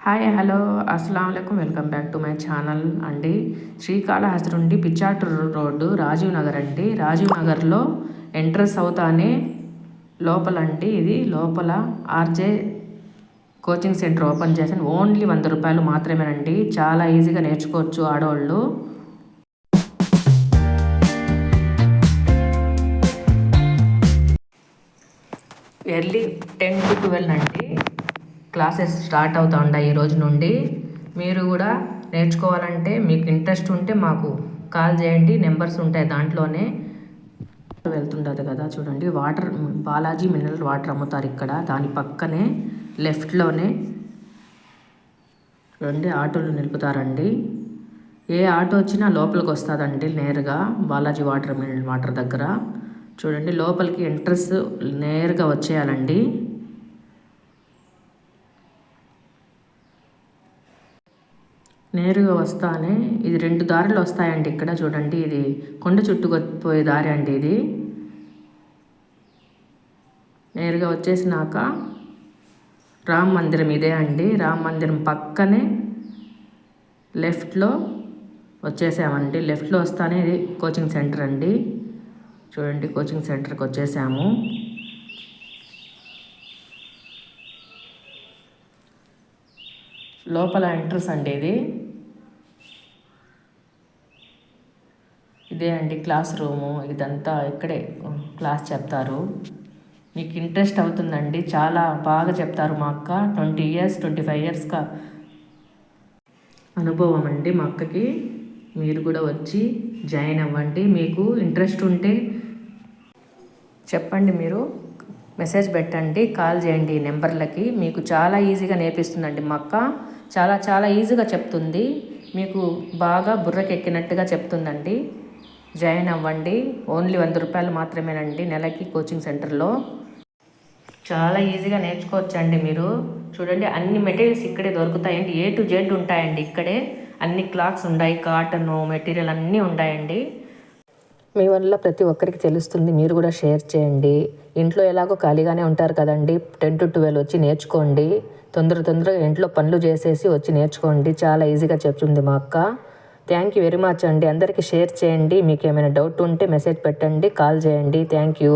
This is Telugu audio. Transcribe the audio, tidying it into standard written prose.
హాయ్ హలో అస్సలం అయికం welcome back to my channel అండి. శ్రీకాళహస్తి నుండి పిచ్చాటూరు రోడ్డు రాజీవ్ నగర్ అండి. రాజీవ్ నగర్లో ఎంట్రన్స్ అవుతానే లోపలండి, ఇది లోపల ఆర్జే కోచింగ్ సెంటర్ ఓపెన్ చేశాను. ఓన్లీ 100 రూపాయలు మాత్రమేనండి. చాలా ఈజీగా నేర్చుకోవచ్చు ఆడవాళ్ళు. ఎర్లీ 10 to 12 అండి క్లాసెస్ స్టార్ట్ అవుతూ ఉంటాయి ఈ రోజు నుండి. మీరు కూడా నేర్చుకోవాలంటే మీకు ఇంట్రెస్ట్ ఉంటే మాకు కాల్ చేయండి, నెంబర్స్ ఉంటాయి దాంట్లోనే. వెళ్తుంటుంది కదా చూడండి, వాటర్ బాలాజీ మినరల్ వాటర్ అమ్ముతారు ఇక్కడ. దాని పక్కనే లెఫ్ట్లోనే 2 ఆటోలు నిలుపుతారండి. ఏ ఆటో వచ్చినా లోపలికి వస్తుందండి నేరుగా బాలాజీ మినరల్ వాటర్ దగ్గర. చూడండి, లోపలికి ఎంట్రన్స్ నేరుగా వచ్చేయాలండి. నేరుగా వస్తానే ఇది 2 దారులు వస్తాయండి ఇక్కడ. చూడండి, ఇది కొండ చుట్టుకుపోయే దారి అండి. ఇది నేరుగా వచ్చేసినాక రామ్ మందిరం ఇదే అండి. రామ్ మందిరం పక్కనే లెఫ్ట్లో వచ్చేసామండి. లెఫ్ట్లో వస్తానే ఇది కోచింగ్ సెంటర్ అండి. చూడండి, కోచింగ్ సెంటర్కి వచ్చేసాము. లోపల ఎంట్రన్స్ అండి ఇది. ఇదే అండి క్లాస్ రూము. ఇదంతా ఇక్కడే క్లాస్ చెప్తారు. మీకు ఇంట్రెస్ట్ అవుతుందండి, చాలా బాగా చెప్తారు. మా అక్క 20 years 25 yearsగా అనుభవం అండి మా అక్కకి. మీరు కూడా వచ్చి జాయిన్ అవ్వండి. మీకు ఇంట్రెస్ట్ ఉంటే చెప్పండి, మీరు మెసేజ్ పెట్టండి, కాల్ చేయండి ఈ నెంబర్లకి. మీకు చాలా ఈజీగా నేర్పిస్తుందండి మా అక్క. చాలా చాలా ఈజీగా చెప్తుంది. మీకు బాగా బుర్రకెక్కినట్టుగా చెప్తుందండి. జాయిన్ అవ్వండి. ఓన్లీ 100 రూపాయలు మాత్రమేనండి నెలకి కోచింగ్ సెంటర్లో. చాలా ఈజీగా నేర్చుకోవచ్చండి మీరు. చూడండి, అన్ని మెటీరియల్స్ ఇక్కడే దొరుకుతాయండి. A to Z ఉంటాయండి ఇక్కడే. అన్ని క్లాత్స్ ఉన్నాయి, కాటన్ మెటీరియల్ అన్నీ ఉంటాయండి. మీ వల్ల ప్రతి ఒక్కరికి తెలుస్తుంది. మీరు కూడా షేర్ చేయండి. ఇంట్లో ఎలాగో ఖాళీగానే ఉంటారు కదండి, 10 to 12 వచ్చి నేర్చుకోండి. తొందరగా ఇంట్లో పనులు చేసేసి వచ్చి నేర్చుకోండి. చాలా ఈజీగా చెప్తుంది మా అక్క. థ్యాంక్ యూ వెరీ మచ్ అండి. అందరికీ షేర్ చేయండి. మీకు ఏమైనా డౌట్ ఉంటే మెసేజ్ పెట్టండి, కాల్ చేయండి. Thank you.